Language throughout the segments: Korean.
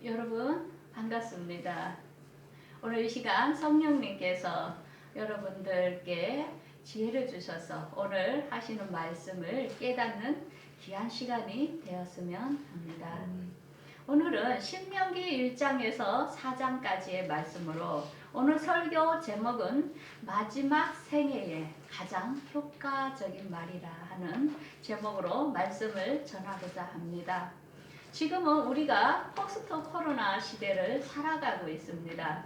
여러분 반갑습니다. 오늘 이 시간 성령님께서 여러분들께 지혜를 주셔서 오늘 하시는 말씀을 깨닫는 귀한 시간이 되었으면 합니다. 오늘은 신명기 1장에서 4장까지의 말씀으로 오늘 설교 제목은 마지막 생애에 가장 효과적인 말이라 하는 제목으로 말씀을 전하고자 합니다. 지금은 우리가 포스트 코로나 시대를 살아가고 있습니다.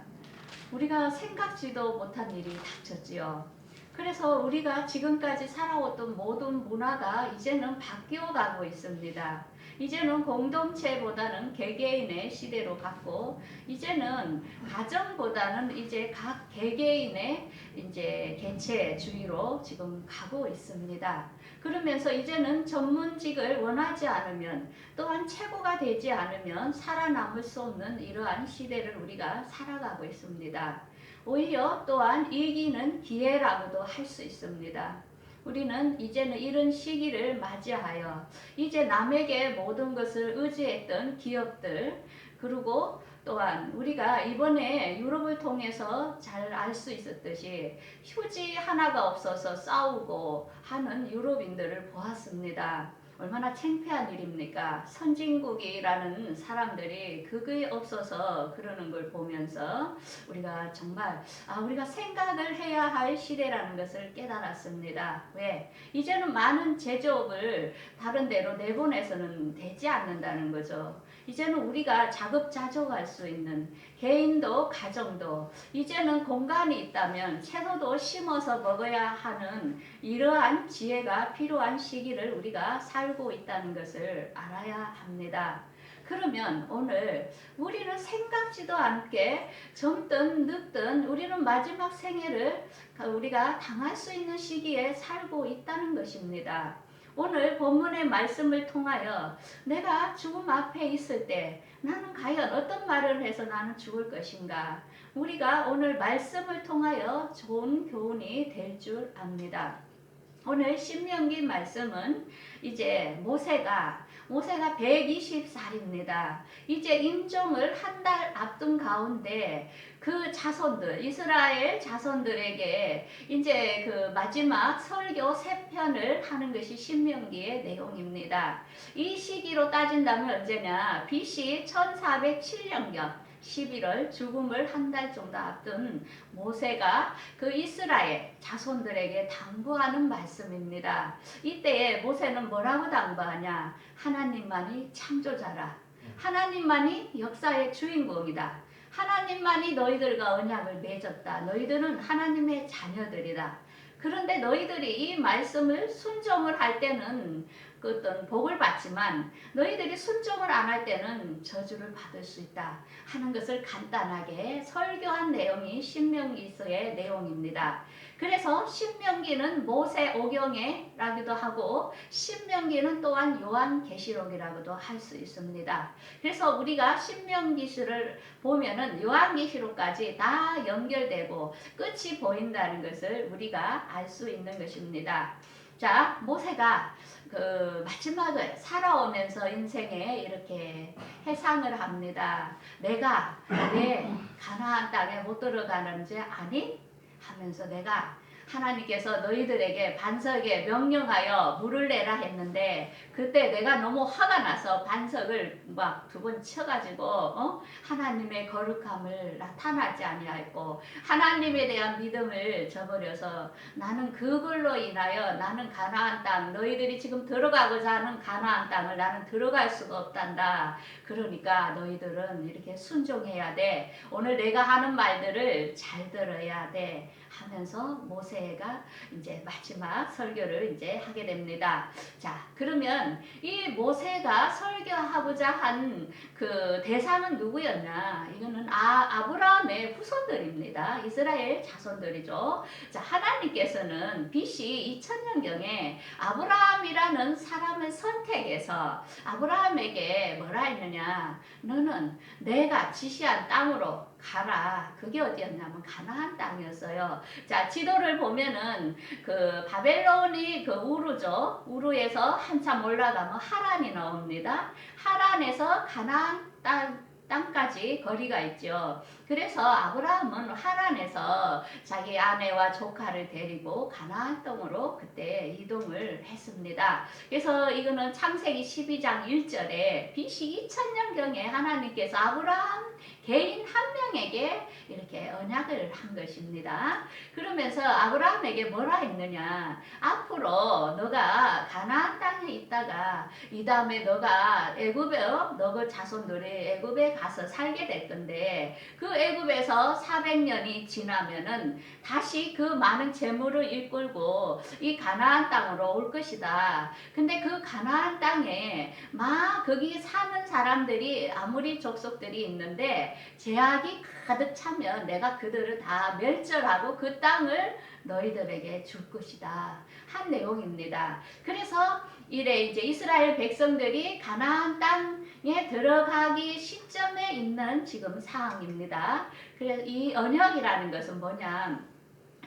우리가 생각지도 못한 일이 닥쳤지요. 그래서 우리가 지금까지 살아왔던 모든 문화가 이제는 바뀌어 가고 있습니다. 이제는 공동체보다는 개개인의 시대로 갔고, 이제는 가정보다는 이제 각 개개인의 이제 개체주의로 지금 가고 있습니다. 그러면서 이제는 전문직을 원하지 않으면, 또한 최고가 되지 않으면 살아남을 수 없는 이러한 시대를 우리가 살아가고 있습니다. 오히려 또한 이기는 기회라고도 할 수 있습니다. 우리는 이제는 이런 시기를 맞이하여 이제 남에게 모든 것을 의지했던 기업들, 그리고 또한 우리가 이번에 유럽을 통해서 잘 알 수 있었듯이 휴지 하나가 없어서 싸우고 하는 유럽인들을 보았습니다. 얼마나 창피한 일입니까? 선진국이라는 사람들이 그게 없어서 그러는 걸 보면서 우리가 정말 우리가 생각을 해야 할 시대라는 것을 깨달았습니다. 왜? 이제는 많은 제조업을 다른 데로 내보내서는 되지 않는다는 거죠. 이제는 우리가 자급자족할 수 있는, 개인도 가정도 이제는 공간이 있다면 채소도 심어서 먹어야 하는 이러한 지혜가 필요한 시기를 우리가 살고 있다는 것을 알아야 합니다. 그러면 오늘 우리는 생각지도 않게 젊든 늙든 우리는 마지막 생애를 우리가 당할 수 있는 시기에 살고 있다는 것입니다. 오늘 본문의 말씀을 통하여 내가 죽음 앞에 있을 때 나는 과연 어떤 말을 해서 나는 죽을 것인가? 우리가 오늘 말씀을 통하여 좋은 교훈이 될 줄 압니다. 오늘 신명기 말씀은 이제 모세가 120살입니다. 이제 임종을 한 달 앞둔 가운데 그 자손들, 이스라엘 자손들에게 이제 그 마지막 설교 3편을 하는 것이 신명기의 내용입니다. 이 시기로 따진다면 언제냐? BC 1407년경 11월 죽음을 한 달 정도 앞둔 모세가 그 이스라엘 자손들에게 당부하는 말씀입니다. 이때에 모세는 뭐라고 당부하냐? 하나님만이 창조자라. 하나님만이 역사의 주인공이다. 하나님만이 너희들과 언약을 맺었다. 너희들은 하나님의 자녀들이다. 그런데 너희들이 이 말씀을 순종을 할 때는 그 어떤 복을 받지만 너희들이 순종을 안 할 때는 저주를 받을 수 있다 하는 것을 간단하게 설교한 내용이 신명기서의 내용입니다. 그래서 신명기는 모세오경이라고도 하고 신명기는 또한 요한계시록이라고도 할 수 있습니다. 그래서 우리가 신명기서를 보면은 요한계시록까지 다 연결되고 끝이 보인다는 것을 우리가 알 수 있는 것입니다. 자, 모세가 그 마지막을 살아오면서 인생에 이렇게 해상을 합니다. 내가 왜 가나안 땅에 못 들어가는지 아니? 하면서 내가 하나님께서 너희들에게 반석에 명령하여 물을 내라 했는데 그때 내가 너무 화가 나서 반석을 막 2번 쳐가지고 하나님의 거룩함을 나타나지 아니하였고 하나님에 대한 믿음을 저버려서 나는 그걸로 인하여 나는 가나안 땅 너희들이 지금 들어가고자 하는 가나안 땅을 나는 들어갈 수가 없단다. 그러니까 너희들은 이렇게 순종해야 돼. 오늘 내가 하는 말들을 잘 들어야 돼. 하면서 모세가 이제 마지막 설교를 이제 하게 됩니다. 자, 그러면 이 모세가 설교하고자 한 그 대상은 누구였나? 이거는 아브라함의 후손들입니다. 이스라엘 자손들이죠. 자, 하나님께서는 BC 2000년경에 아브라함이라는 사람을 선택해서 아브라함에게 뭐라 했느냐? 너는 내가 지시한 땅으로 가라. 그게 어디였냐면 가나안 땅이었어요. 자, 지도를 보면은 그 바벨론이 그 우르죠. 우르에서 한참 올라가면 하란이 나옵니다. 하란에서 가나안 땅 땅까지 거리가 있죠. 그래서 아브라함은 하란에서 자기 아내와 조카를 데리고 가나안 땅으로 그때 이동을 했습니다. 그래서 이거는 창세기 12장 1절에 BC 2000년경에 하나님께서 아브라함 개인 한 명에게 이렇게 언약을 한 것입니다. 그러면서 아브라함에게 뭐라 했느냐, 앞으로 너가 가나안 땅에 있다가 이 다음에 너가 애굽에 너그 자손들이 애굽에 가서 살게 될 건데, 그 애굽에서 400년이 지나면은 다시 그 많은 재물을 이끌고 이 가나안 땅으로 올 것이다. 근데 그 가나안 땅에 막 거기 사는 사람들이 아무리 족속들이 있는데 제약이 가득 차면 내가 그들을 다 멸절하고 그 땅을 너희들에게 줄 것이다 한 내용입니다. 그래서 이래 이제 이스라엘 백성들이 가나안 땅에 들어가기 시점에 있는 지금 상황입니다. 그래서 이 언약이라는 것은 뭐냐,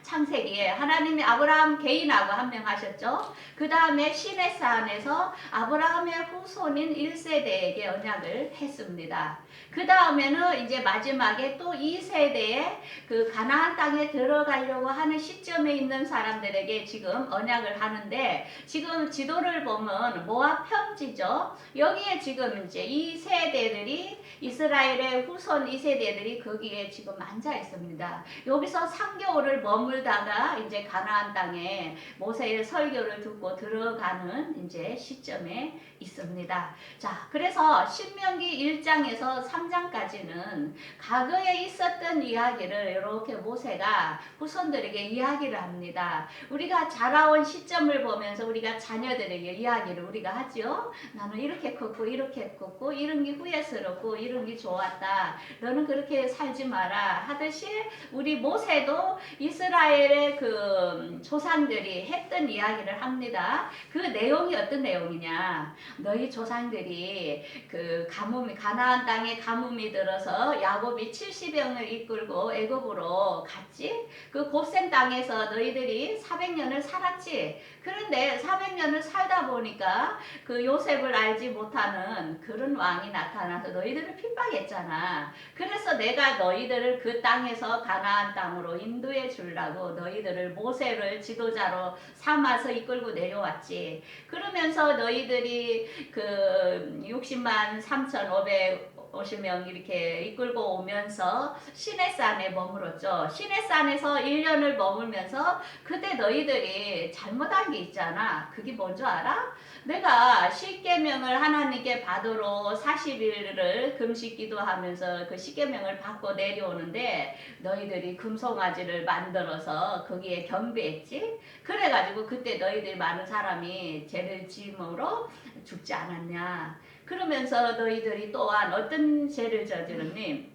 창세기에 하나님이 아브라함 개인하고 한 명 하셨죠. 그 다음에 시내산에서 아브라함의 후손인 1세대에게 언약을 했습니다. 그 다음에는 이제 마지막에 또 2세대에 그 가나안 땅에 들어가려고 하는 시점에 있는 사람들에게 지금 언약을 하는데, 지금 지도를 보면 모압 평지죠. 여기에 지금 이제 이 세대들이 이스라엘의 후손 2세대들이 거기에 지금 앉아 있습니다. 여기서 3개월을 머물다가 이제 가나안 땅에 모세의 설교를 듣고 들어가는 이제 시점에 있습니다. 자, 그래서 신명기 1장에서 3장까지는 과거에 있었던 이야기를 이렇게 모세가 후손들에게 이야기를 합니다. 우리가 자라온 시점을 보면서 우리가 자녀들에게 이야기를 우리가 하죠. 나는 이렇게 컸고 이렇게 컸고 이런 게 후회스럽고 이런 게 좋았다. 너는 그렇게 살지 마라 하듯이 우리 모세도 이스라엘의 그 조상들이 했던 이야기를 합니다. 그 내용이 어떤 내용이냐, 너희 조상들이 그 가뭄이 가나안 땅에 가뭄이 들어서 야곱이 70영을 이끌고 애굽으로 갔지. 그 곱셈 땅에서 너희들이 400년을 살았지. 그런데 400년을 살다 보니까 그 요셉을 알지 못하는 그런 왕이 나타나서 너희들을 핍박했잖아. 그래서 내가 너희들을 그 땅에서 가나안 땅으로 인도해 주려고 너희들을 모세를 지도자로 삼아서 이끌고 내려왔지. 그러면서 너희들이 그 60만 3,550명 이렇게 이끌고 오면서 시내산에 머물었죠. 시내산에서 1년을 머물면서 그때 너희들이 잘못한 게 있잖아. 그게 뭔 줄 알아? 내가 십계명을 하나님께 받으러 40일을 금식 기도하면서 그 십계명을 받고 내려오는데 너희들이 금송아지를 만들어서 거기에 경배했지. 그래가지고 그때 너희들 많은 사람이 죄를 지음으로 죽지 않았냐. 그러면서 너희들이 또한 어떤 죄를 저지르니,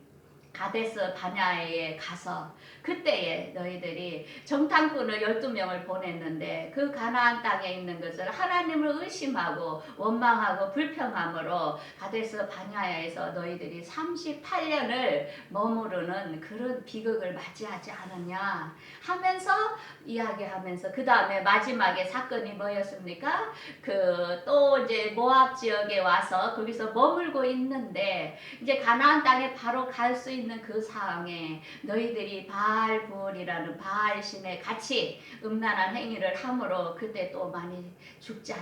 가데스 바냐에 가서 그때에 너희들이 정탐꾼을 12명을 보냈는데 그 가나안 땅에 있는 것을 하나님을 의심하고 원망하고 불평함으로 가데스 바냐에서 너희들이 38년을 머무르는 그런 비극을 맞이하지 않았냐 하면서 이야기하면서, 그 다음에 마지막에 사건이 뭐였습니까? 그 또 이제 모압 지역에 와서 거기서 머물고 있는데 이제 가나안 땅에 바로 갈 수 있는 그 상황에 너희들이 바알불이라는 바알신에 같이 음란한 행위를 함으로 그때 또 많이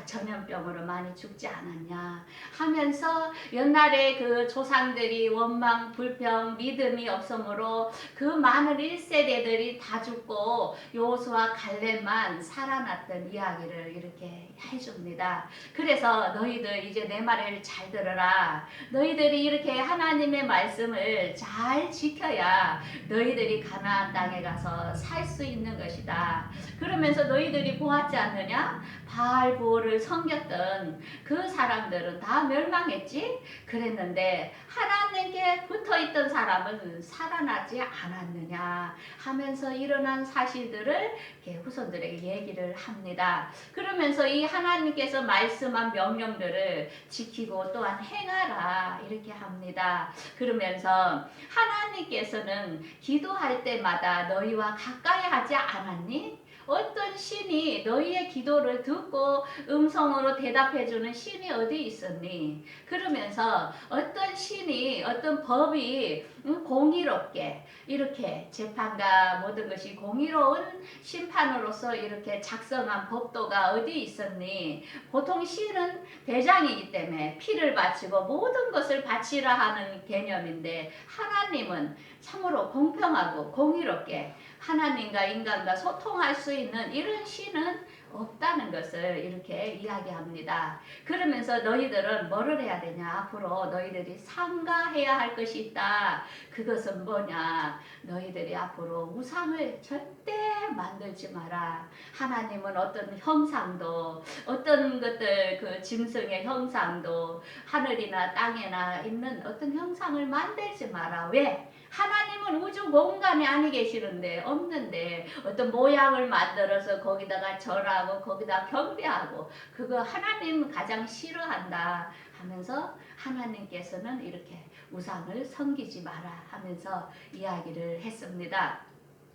전염병으로 많이 죽지 않았냐 하면서, 옛날에 그 조상들이 원망 불평 믿음이 없으므로 그 많은 1세대들이 다 죽고 여호수아 갈렙만 살아났던 이야기를 이렇게 해줍니다. 그래서 너희들 이제 내 말을 잘 들어라. 너희들이 이렇게 하나님의 말씀을 잘 지켜야 너희들이 가나안 땅에 가서 살 수 있는 것이다. 그러면서 너희들이 보았지 않느냐? 바알보를 섬겼던 그 사람들은 다 멸망했지? 그랬는데 하나님께 붙어있던 사람은 살아나지 않았느냐 하면서 일어난 사실들을 후손들에게 얘기를 합니다. 그러면서 이 하나님께서 말씀한 명령들을 지키고 또한 행하라 이렇게 합니다. 그러면서 하나님께서는 기도할 때마다 너희와 가까이 하지 않았니? 어떤 신이 너희의 기도를 듣고 음성으로 대답해주는 신이 어디 있었니? 그러면서 어떤 신이 어떤 법이 공의롭게 이렇게 재판과 모든 것이 공의로운 심판으로서 이렇게 작성한 법도가 어디 있었니? 보통 신은 대장이기 때문에 피를 바치고 모든 것을 바치라 하는 개념인데 하나님은 참으로 공평하고 공의롭게 하나님과 인간과 소통할 수 있는 이런 신은 없다는 것을 이렇게 이야기합니다. 그러면서 너희들은 뭐를 해야 되냐? 앞으로 너희들이 삼가해야 할 것이 있다. 그것은 뭐냐? 너희들이 앞으로 우상을 절대 만들지 마라. 하나님은 어떤 형상도 어떤 것들 그 짐승의 형상도 하늘이나 땅에나 있는 어떤 형상을 만들지 마라. 왜? 하나님은 우주 공간에 아니 계시는데 없는데 어떤 모양을 만들어서 거기다가 절하고 거기다 경배하고 그거 하나님 가장 싫어한다 하면서 하나님께서는 이렇게 우상을 섬기지 마라 하면서 이야기를 했습니다.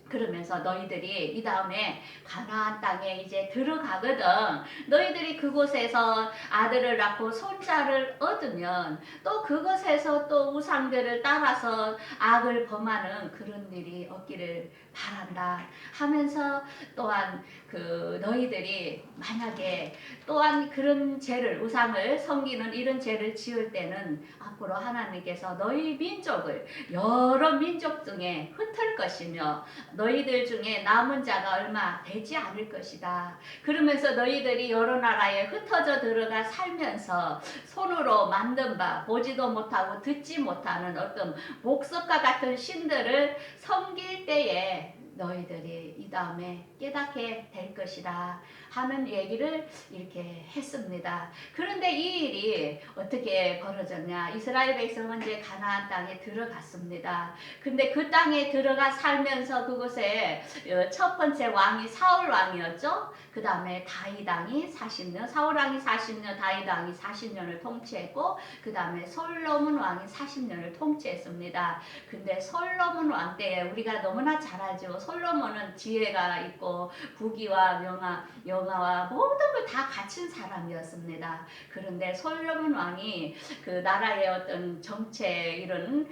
그러면서 너희들이 이 다음에 가나안 땅에 이제 들어가거든. 너희들이 그곳에서 아들을 낳고 손자를 얻으면 또 그곳에서 또 우상들을 따라서 악을 범하는 그런 일이 없기를 바란다 하면서 또한 그 너희들이 만약에 또한 그런 죄를 우상을 섬기는 이런 죄를 지을 때는 앞으로 하나님께서 너희 민족을 여러 민족 중에 흩을 것이며 너희들 중에 남은 자가 얼마 되지 않을 것이다. 그러면서 너희들이 여러 나라에 흩어져 들어가 살면서 손으로 만든 바 보지도 못하고 듣지 못하는 어떤 목석과 같은 신들을 섬길 때에 너희들이 이 다음에 깨닫게 될 것이다 하는 얘기를 이렇게 했습니다. 그런데 이 일이 어떻게 벌어졌냐? 이스라엘 백성은 이제 가나안 땅에 들어갔습니다. 근데 그 땅에 들어가 살면서 그곳에 첫 번째 왕이 사울 왕이었죠. 그 다음에 다윗 왕이 40년, 사울 왕이 40년, 다윗 왕이 40년을 통치했고 그 다음에 솔로몬 왕이 40년을 통치했습니다. 근데 솔로몬 왕 때에 우리가 너무나 잘 알죠. 솔로몬은 지혜가 있고 부귀와 영화와 모든 걸 다 갖춘 사람이었습니다. 그런데 솔로몬 왕이 그 나라의 어떤 정책 이런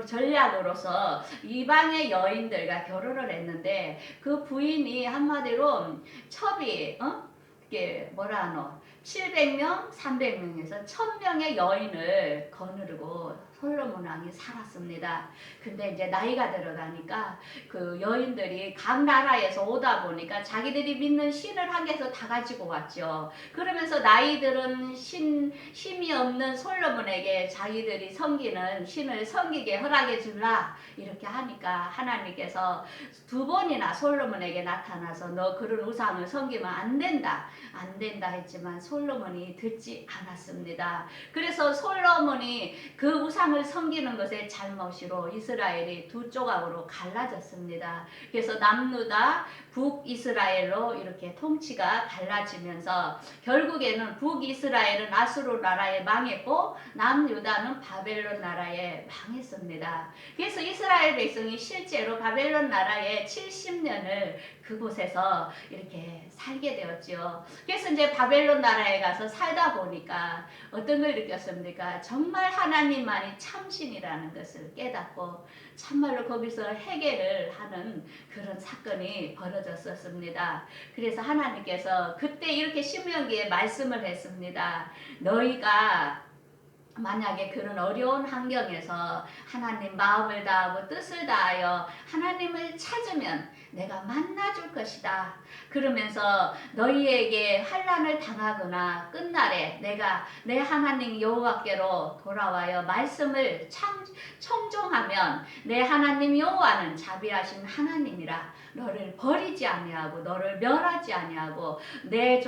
전략으로서 이방의 여인들과 결혼을 했는데 그 부인이 한마디로 첩이 이게 뭐라 하노 700명, 300명에서 1000명의 여인을 거느리고 솔로몬 왕이 살았습니다. 근데 이제 나이가 들어가니까 그 여인들이 각 나라에서 오다 보니까 자기들이 믿는 신을 한 개서 다 가지고 왔죠. 그러면서 나이들은 힘이 없는 솔로몬에게 자기들이 섬기는 신을 섬기게 허락해 줄라 이렇게 하니까 하나님께서 2번이나 솔로몬에게 나타나서 너 그런 우상을 섬기면 안 된다 했지만 솔로몬이 듣지 않았습니다. 그래서 솔로몬이 그 우상을 섬기는 것의 잘못으로 이스라엘이 두 조각으로 갈라졌습니다. 그래서 남유다 북이스라엘로 이렇게 통치가 달라지면서 결국에는 북이스라엘은 아수르 나라에 망했고 남유다는 바벨론 나라에 망했습니다. 그래서 이스라엘 백성이 실제로 바벨론 나라에 70년을 그곳에서 이렇게 살게 되었죠. 그래서 이제 바벨론 나라에 가서 살다 보니까 어떤 걸 느꼈습니까? 정말 하나님만이 참신이라는 것을 깨닫고 참말로 거기서 해결을 하는 그런 사건이 벌어졌었습니다. 그래서 하나님께서 그때 이렇게 신명기에 말씀을 했습니다. 너희가 만약에 그런 어려운 환경에서 하나님 마음을 다하고 뜻을 다하여 하나님을 찾으면 내가 만나줄 것이다. 그러면서 너희에게 환난을 당하거나 끝날에 내가 내 하나님 여호와께로 돌아와여 말씀을 청종하면 내 하나님 여호와는 자비하신 하나님이라 너를 버리지 아니하고 너를 멸하지 아니하고 내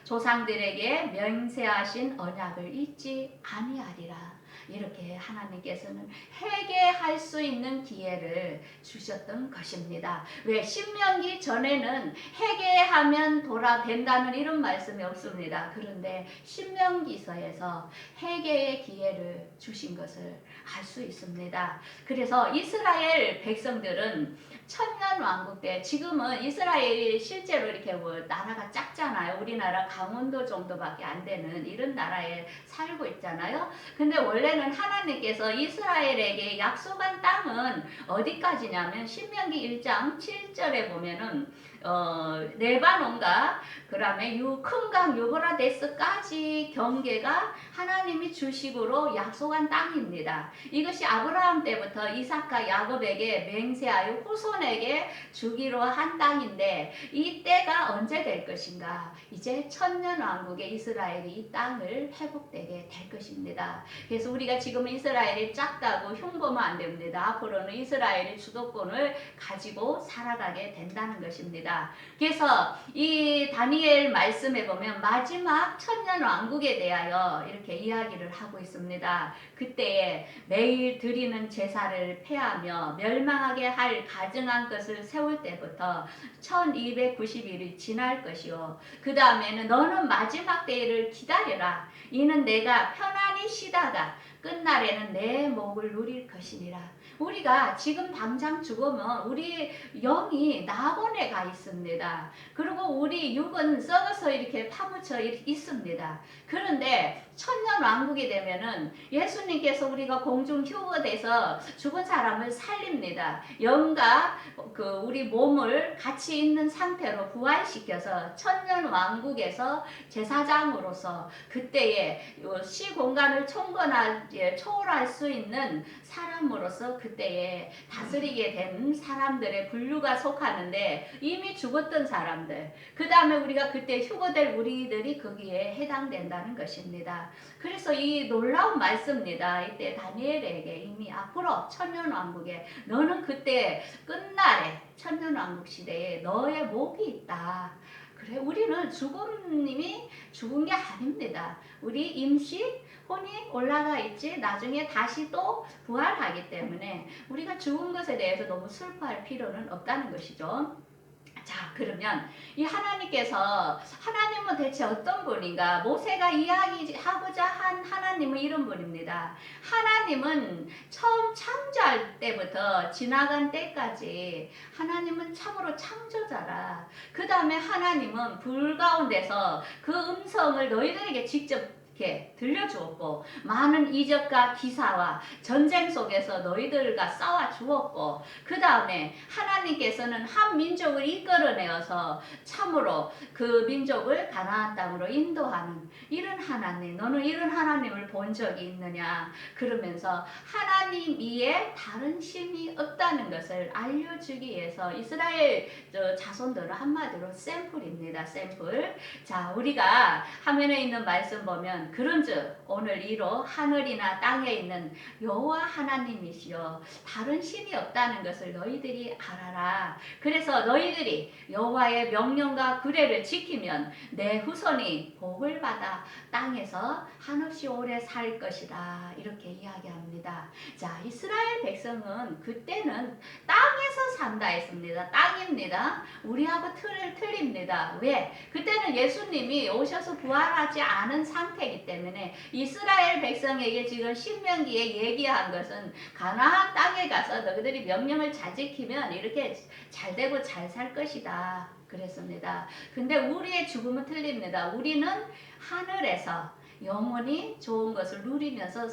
조상들에게 맹세하신 언약을 잊지 아니하리라. 이렇게 하나님께서는 회개할 수 있는 기회를 주셨던 것입니다. 왜 신명기 전에는 회개하면 돌아된다는 이런 말씀이 없습니다. 그런데 신명기서에서 회개의 기회를 주신 것을 알 수 있습니다. 그래서 이스라엘 백성들은 천년 왕국 때, 지금은 이스라엘이 실제로 이렇게 뭐 나라가 작잖아요. 우리나라 강원도 정도밖에 안 되는 이런 나라에 살고 있잖아요. 근데 원래는 하나님께서 이스라엘에게 약속한 땅은 어디까지냐면 신명기 1장 7절에 보면은 레바논과 그다음에 큰 강 유브라데스까지 경계가 하나님이 주식으로 약속한 땅입니다. 이것이 아브라함 때부터 이삭과 야곱에게 맹세하여 후손에게 주기로 한 땅인데, 이 때가 언제 될 것인가? 이제 천년 왕국의 이스라엘이 이 땅을 회복되게 될 것입니다. 그래서 우리가 지금 이스라엘이 작다고 흉보면 안 됩니다. 앞으로는 이스라엘의 주도권을 가지고 살아가게 된다는 것입니다. 그래서 이 다니엘 말씀에 보면 마지막 천년 왕국에 대하여 이렇게 이야기를 하고 있습니다. 그때에 매일 드리는 제사를 폐하며 멸망하게 할 가증한 것을 세울 때부터 1290일이 지날 것이요, 그 다음에는 너는 마지막 때를 기다려라. 이는 내가 편안히 쉬다가 끝날에는 내 목을 누릴 것이니라. 우리가 지금 당장 죽으면 우리 영이 낙원에 가 있습니다. 그리고 우리 육은 썩어서 이렇게 파묻혀 있습니다. 그런데 천년 왕국이 되면은 예수님께서 우리가 공중 휴거돼서 죽은 사람을 살립니다. 영과 우리 몸을 같이 있는 상태로 부활시켜서 천년 왕국에서 제사장으로서 그때에 시공간을 초월할 수 있는 사람으로서 그때에 다스리게 된 사람들의 분류가 속하는데, 이미 죽었던 사람들, 그 다음에 우리가 그때 휴거될 우리들이 거기에 해당된다는 것입니다. 그래서 이 놀라운 말씀입니다. 이때 다니엘에게 이미 앞으로 천년왕국에 너는 그때 끝날에 천년왕국 시대에 너의 목이 있다. 그래, 우리는 죽음님이 죽은 게 아닙니다. 우리 임시 혼이 올라가 있지 나중에 다시 또 부활하기 때문에 우리가 죽은 것에 대해서 너무 슬퍼할 필요는 없다는 것이죠. 자, 그러면 이 하나님은 대체 어떤 분인가? 모세가 이야기하고자 한 하나님은 이런 분입니다. 하나님은 처음 창조할 때부터 지나간 때까지 하나님은 참으로 창조자라. 그 다음에 하나님은 불 가운데서 그 음성을 너희들에게 직접 이렇게 들려주었고, 많은 이적과 기사와 전쟁 속에서 너희들과 싸워 주었고, 그 다음에 하나님께서는 한 민족을 이끌어내어서 참으로 그 민족을 가나안 땅으로 인도하는 이런 하나님, 너는 이런 하나님을 본 적이 있느냐? 그러면서 하나님 이에 다른 신이 없다는 것을 알려주기 위해서 이스라엘 자손들은 한마디로 샘플입니다. 샘플. 자, 우리가 화면에 있는 말씀 보면 그런즉 오늘 이로 하늘이나 땅에 있는 여호와 하나님이시여 다른 신이 없다는 것을 너희들이 알아라. 그래서 너희들이 여호와의 명령과 규례를 지키면 내 후손이 복을 받아 땅에서 한없이 오래 살 것이다. 이렇게 이야기합니다. 자, 이스라엘 백성은 그때는 땅에서 산다 했습니다. 땅입니다. 우리하고 틀립니다. 왜? 그때는 예수님이 오셔서 부활하지 않은 상태이기 때문에 이스라엘 백성에게 지금 신명기에 얘기한 것은 가나안 땅에 가서 너희들이 명령을 잘 지키면 이렇게 잘 되고 잘 살 것이다. 그랬습니다. 근데 우리의 죽음은 틀립니다. 우리는 하늘에서 영원히 좋은 것을 누리면서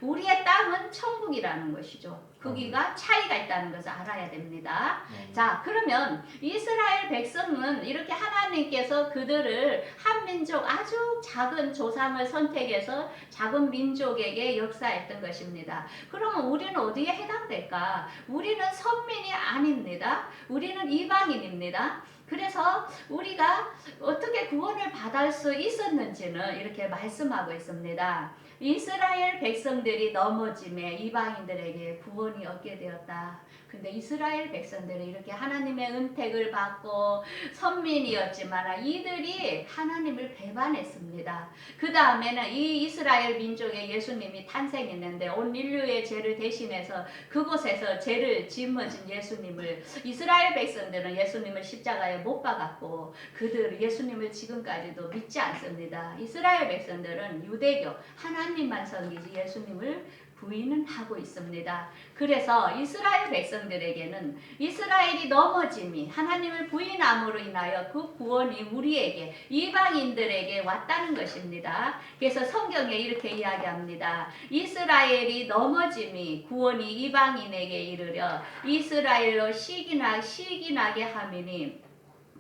우리의 땅은 천국이라는 것이죠. 거기가 차이가 있다는 것을 알아야 됩니다. 자, 그러면 이스라엘 백성은 이렇게 하나님께서 그들을 한 민족, 아주 작은 조상을 선택해서 작은 민족에게 역사했던 것입니다. 그러면 우리는 어디에 해당될까? 우리는 선민이 아닙니다. 우리는 이방인입니다. 그래서 우리가 어떻게 구원을 받을 수 있었는지는 이렇게 말씀하고 있습니다. 이스라엘 백성들이 넘어짐에 이방인들에게 구원이 얻게 되었다. 근데 이스라엘 백성들이 이렇게 하나님의 은택을 받고 선민이었지만 이들이 하나님을 배반했습니다. 그 다음에는 이 이스라엘 민족에 예수님이 탄생했는데 온 인류의 죄를 대신해서 그곳에서 죄를 짊어진 예수님을 이스라엘 백성들은 예수님을 십자가에 못 박았고 그들 예수님을 지금까지도 믿지 않습니다. 이스라엘 백성들은 유대교 하나님만 섬기지 예수님을 부인은 하고 있습니다. 그래서 이스라엘 백성들에게는 이스라엘이 넘어짐이 하나님을 부인함으로 인하여 그 구원이 우리에게 이방인들에게 왔다는 것입니다. 그래서 성경에 이렇게 이야기합니다. 이스라엘이 넘어짐이 구원이 이방인에게 이르려 이스라엘로 시기나게 함이니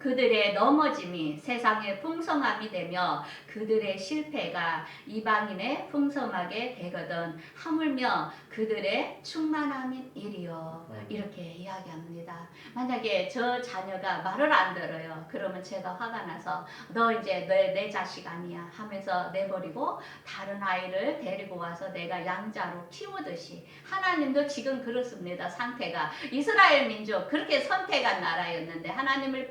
그들의 넘어짐이 세상의 풍성함이 되며 그들의 실패가 이방인의 풍성하게 되거든 하물며 그들의 충만함인 일이요. 이렇게 이야기합니다. 만약에 저 자녀가 말을 안 들어요. 그러면 제가 화가 나서 너 이제 내 자식 아니야 하면서 내버리고 다른 아이를 데리고 와서 내가 양자로 키우듯이 하나님도 지금 그렇습니다. 상태가 이스라엘 민족 그렇게 선택한 나라였는데 하나님을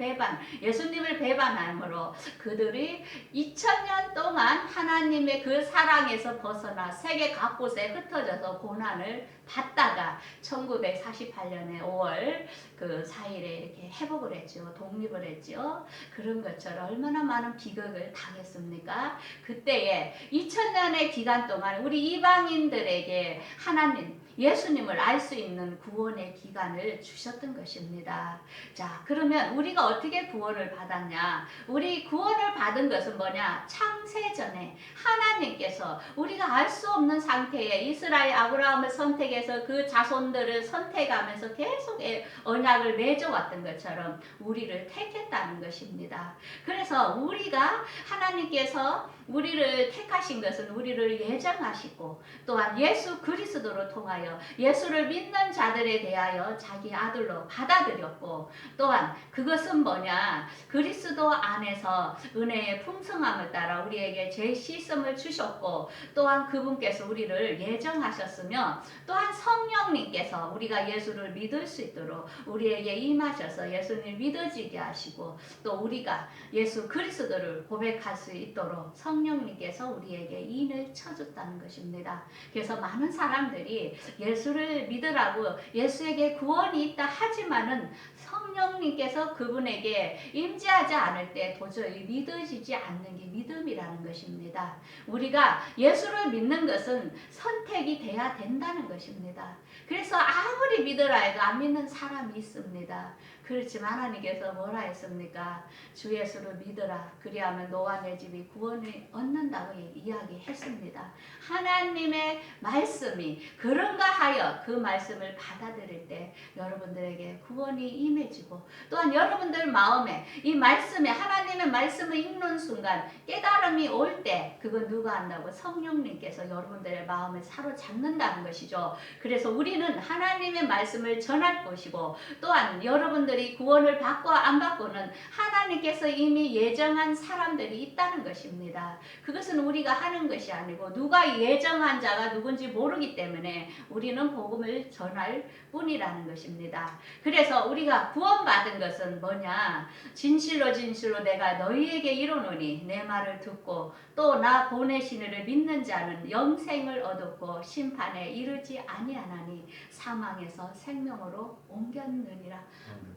예수님을 배반함으로 그들이 2000년 동안 하나님의 그 사랑에서 벗어나 세계 각곳에 흩어져서 고난을 받다가 1948년에 5월 그 4일에 이렇게 회복을 했죠. 독립을 했죠. 그런 것처럼 얼마나 많은 비극을 당했습니까? 그때에 2000년의 기간 동안 우리 이방인들에게 하나님 예수님을 알 수 있는 구원의 기간을 주셨던 것입니다. 자, 그러면 우리가 어떻게 구원을 받았냐? 우리 구원을 받은 것은 뭐냐? 창세전에 하나님께서 우리가 알 수 없는 상태에 이스라엘 아브라함을 선택해서 그 자손들을 선택하면서 계속 언약을 맺어왔던 것처럼 우리를 택했다는 것입니다. 그래서 우리가 하나님께서 우리를 택하신 것은 우리를 예정하시고 또한 예수 그리스도를 통하여 예수를 믿는 자들에 대하여 자기 아들로 받아들였고 또한 그것은 뭐냐 그리스도 안에서 은혜의 풍성함을 따라 우리에게 죄 씻음을 주셨고 또한 그분께서 우리를 예정하셨으며 또한 성령님께서 우리가 예수를 믿을 수 있도록 우리에게 임하셔서 예수님을 믿어지게 하시고 또 우리가 예수 그리스도를 고백할 수 있도록 성령님께서 우리에게 인을 쳐줬다는 것입니다. 그래서 많은 사람들이 예수를 믿으라고 예수에게 구원이 있다 하지만은 성령님께서 그분에게 임재하지 않을 때 도저히 믿어지지 않는 게 믿음이라는 것입니다. 우리가 예수를 믿는 것은 선택이 돼야 된다는 것입니다. 그래서 아무리 믿으라 해도 안 믿는 사람이 있습니다. 그렇지만 하나님께서 뭐라 했습니까? 주 예수를 믿으라. 그리하면 너와 내 집이 구원을 얻는다고 이야기했습니다. 하나님의 말씀이 그런가 하여 그 말씀을 받아들일 때 여러분들에게 구원이 임해지고 또한 여러분들 마음에 이 말씀에 하나님의 말씀을 읽는 순간 깨달음이 올 때 그건 누가 한다고? 성령님께서 여러분들의 마음을 사로잡는다는 것이죠. 그래서 우리는 하나님의 말씀을 전할 것이고 또한 여러분들이 구원을 받고 안 받고는 하나님께서 이미 예정한 사람들이 있다는 것입니다. 그것은 우리가 하는 것이 아니고 누가 예정한 자가 누군지 모르기 때문에 우리는 복음을 전할 뿐이라는 것입니다. 그래서 우리가 구원받은 것은 뭐냐? 진실로 내가 너희에게 이르노니 내 말을 듣고 또 나 보내신 이를 믿는 자는 영생을 얻었고 심판에 이르지 아니하나니 사망에서 생명으로 옮겼느니라.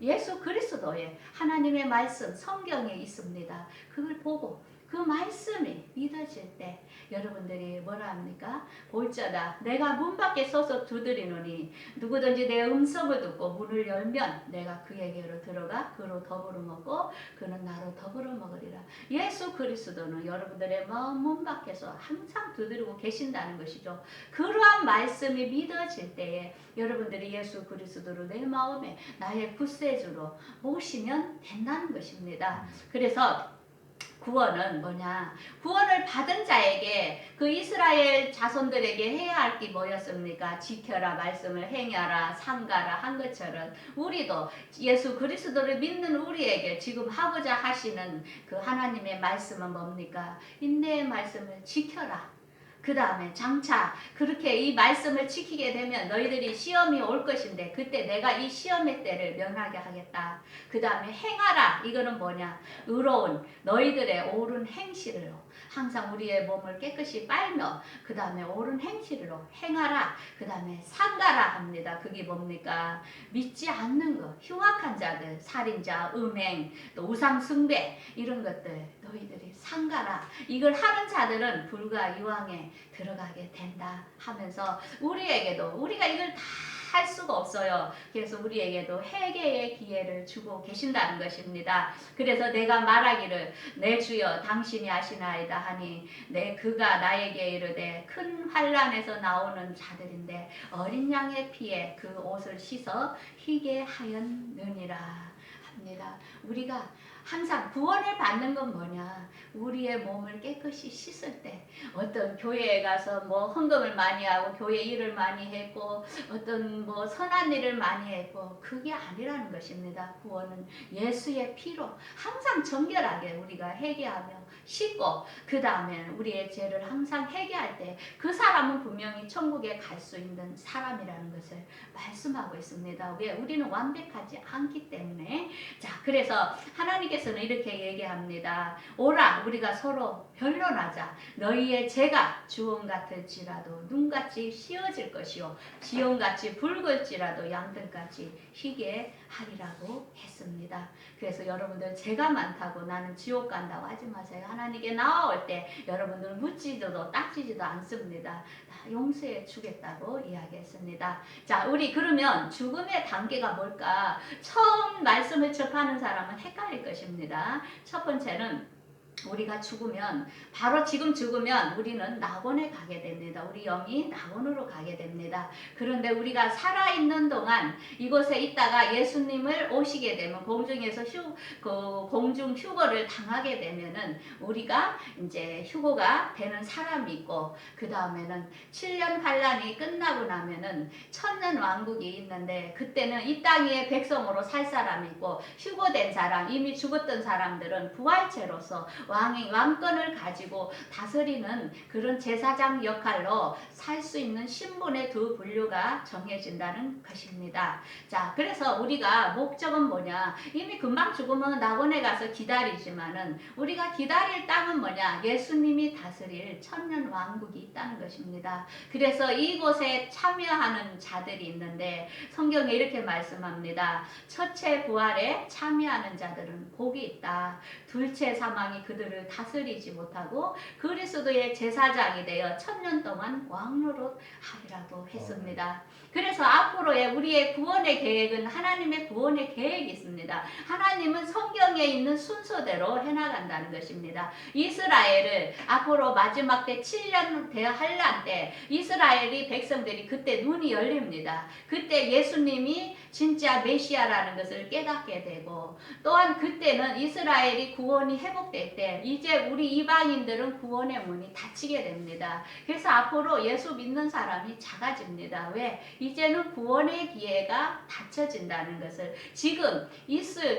예수 그리스도의 하나님의 말씀 성경에 있습니다. 그걸 보고 그 말씀이 믿어질 때 여러분들이 뭐라 합니까? 볼자다 내가 문 밖에 서서 두드리노니 누구든지 내 음성을 듣고 문을 열면 내가 그에게로 들어가 그로 더불어 먹고 그는 나로 더불어 먹으리라. 예수 그리스도는 여러분들의 마음 문 밖에서 항상 두드리고 계신다는 것이죠. 그러한 말씀이 믿어질 때에 여러분들이 예수 그리스도를 내 마음에 나의 구세주로 모시면 된다는 것입니다. 그래서 구원은 뭐냐? 구원을 받은 자에게 그 이스라엘 자손들에게 해야 할 게 뭐였습니까? 지켜라, 말씀을 행하라, 삼가라 한 것처럼 우리도 예수 그리스도를 믿는 우리에게 지금 하고자 하시는 그 하나님의 말씀은 뭡니까? 인내의 말씀을 지켜라. 그 다음에 장차 그렇게 이 말씀을 지키게 되면 너희들이 시험이 올 것인데 그때 내가 이 시험의 때를 면하게 하겠다. 그 다음에 행하라. 이거는 뭐냐? 의로운 너희들의 옳은 행실로 항상 우리의 몸을 깨끗이 빨며 그 다음에 옳은 행실로 행하라. 그 다음에 상가라 합니다. 그게 뭡니까? 믿지 않는 것, 흉악한 자들, 살인자, 음행, 또 우상 숭배 이런 것들 너희들이 상가라. 이걸 하는 자들은 불과 유황에 들어가게 된다 하면서 우리에게도 우리가 이걸 다 할 수가 없어요. 그래서 우리에게도 회개의 기회를 주고 계신다는 것입니다. 그래서 내가 말하기를 내 주여 당신이 아시나이다 하니 내 그가 나에게 이르되 큰 환난에서 나오는 자들인데 어린 양의 피에 그 옷을 씻어 희게 하였느니라 합니다. 우리가 항상 구원을 받는 건 뭐냐? 우리의 몸을 깨끗이 씻을 때 어떤 교회에 가서 뭐 헌금을 많이 하고 교회 일을 많이 했고 어떤 뭐 선한 일을 많이 했고 그게 아니라는 것입니다. 구원은 예수의 피로 항상 정결하게 우리가 회개하며 씻고 그 다음에 우리의 죄를 항상 회개할 때 그 사람은 분명히 천국에 갈 수 있는 사람이라는 것을 말씀하고 있습니다. 왜? 우리는 완벽하지 않기 때문에. 자, 그래서 하나님께서는 이렇게 얘기합니다. 오라 우리가 서로 변론하자. 너희의 죄가 주홍 같을지라도 눈같이 씌어질 것이요 지홍같이 붉을지라도 양들같이 희게 하리라고 했습니다. 그래서 여러분들 죄가 많다고 나는 지옥 간다고 하지 마세요. 하나님께 나올 때 여러분들 묻지도 딱지지도 않습니다. 다 용서해 주겠다고 이야기했습니다. 자, 우리 그러면 죽음의 단계가 뭘까? 처음 말씀을 접하는 사람은 헷갈릴 것입니다. 첫 번째는 우리가 죽으면 바로 지금 죽으면 우리는 낙원에 가게 됩니다. 우리 영이 낙원으로 가게 됩니다. 그런데 우리가 살아있는 동안 이곳에 있다가 예수님을 오시게 되면 공중에서 공중 휴거를 당하게 되면은 우리가 이제 휴거가 되는 사람이 있고 그 다음에는 7년 환란이 끝나고 나면은 천년 왕국이 있는데 그때는 이 땅 위에 백성으로 살 사람이 있고 휴거된 사람 이미 죽었던 사람들은 부활체로서 왕권을 가지고 다스리는 그런 제사장 역할로 살 수 있는 신분의 두 분류가 정해진다는 것입니다. 자, 그래서 우리가 목적은 뭐냐? 이미 금방 죽으면 낙원에 가서 기다리지만은 우리가 기다릴 땅은 뭐냐? 예수님이 다스릴 천년 왕국이 있다는 것입니다. 그래서 이곳에 참여하는 자들이 있는데 성경에 이렇게 말씀합니다. 첫째 부활에 참여하는 자들은 복이 있다. 둘째 사망이 그들을 다스리지 못하고 그리스도의 제사장이 되어 천년 동안 왕노릇 하리라고 했습니다. 그래서 앞으로의 우리의 구원의 계획은 하나님의 구원의 계획이 있습니다. 하나님은 성경에 있는 순서대로 해나간다는 것입니다. 이스라엘을 앞으로 마지막 때 7년 대환란 때 이스라엘이 백성들이 그때 눈이 열립니다. 그때 예수님이 진짜 메시아라는 것을 깨닫게 되고 또한 그때는 이스라엘이 구원이 회복될 때 이제 우리 이방인들은 구원의 문이 닫히게 됩니다. 그래서 앞으로 예수 믿는 사람이 작아집니다. 왜? 이제는 구원의 기회가 닫혀진다는 것을 지금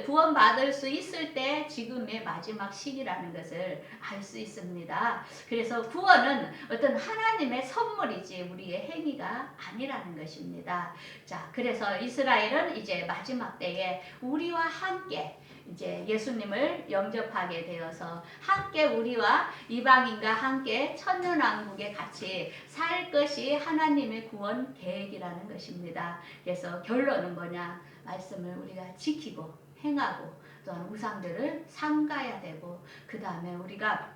구원받을 수 있을 때 지금의 마지막 시기라는 것을 알 수 있습니다. 그래서 구원은 어떤 하나님의 선물이지 우리의 행위가 아니라는 것입니다. 자, 그래서 이스라엘은 이제 마지막 때에 우리와 함께 이제 예수님을 영접하게 되어서 함께 우리와 이방인과 함께 천년왕국에 같이 살 것이 하나님의 구원 계획이라는 것입니다. 그래서 결론은 뭐냐? 말씀을 우리가 지키고 행하고 또한 우상들을 삼가야 되고 그 다음에 우리가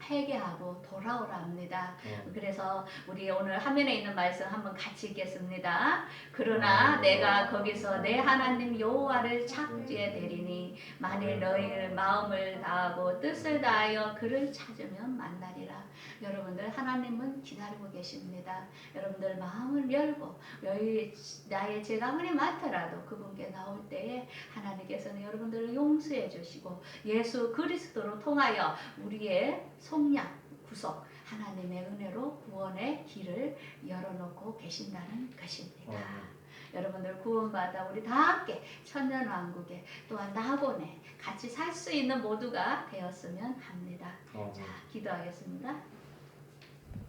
회개하고 돌아오라 합니다. 그래서 우리 오늘 화면에 있는 말씀 한번 같이 읽겠습니다. 그러나 내가 거기서 내 하나님 여호와를 찾게 되리니 만일 너희를 마음을 다하고 뜻을 다하여 그를 찾으면 만나리라. 여러분들 하나님은 기다리고 계십니다. 여러분들 마음을 열고 나의 죄가 아무리 많더라도 그분께 나올 때에 하나님께서는 여러분들을 용서해 주시고 예수 그리스도로 통하여 우리의 속량, 구속, 하나님의 은혜로 구원의 길을 열어놓고 계신다는 것입니다. 여러분들 구원받아 우리 다 함께 천년왕국에 또한 낙원에 같이 살 수 있는 모두가 되었으면 합니다. 자, 기도하겠습니다.